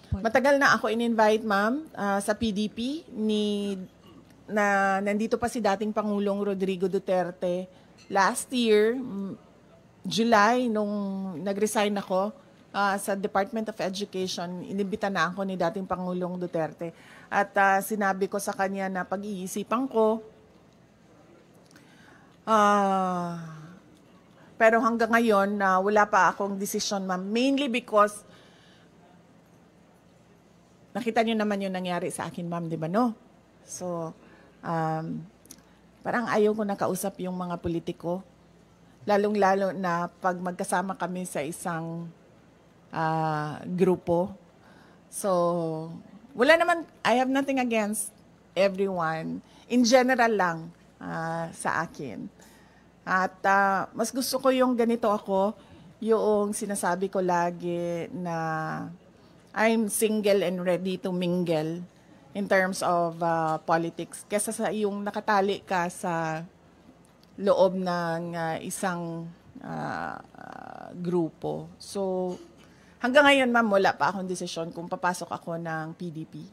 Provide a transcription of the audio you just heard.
Matagal na ako in-invite, ma'am, sa PDP na nandito pa si dating Pangulong Rodrigo Duterte. Last year, July, nung nag-resign ako sa Department of Education, inimbita na ako ni dating Pangulong Duterte. At sinabi ko sa kanya na pag-iisipan ko, pero hanggang ngayon, wala pa akong decision, ma'am. Mainly because nakita niyo naman yung nangyari sa akin, ma'am, di ba, no? So, parang ayaw ko nakausap yung mga politiko. Lalong-lalo na pag magkasama kami sa isang grupo. So, wala naman, I have nothing against everyone. In general lang sa akin. At mas gusto ko yung ganito ako, yung sinasabi ko lagi na I'm single and ready to mingle in terms of politics. Kesa sa yung nakatali ka sa loob ng isang grupo. So, hanggang ngayon, ma'am, wala pa akong desisyon kung papasok ako ng PDP.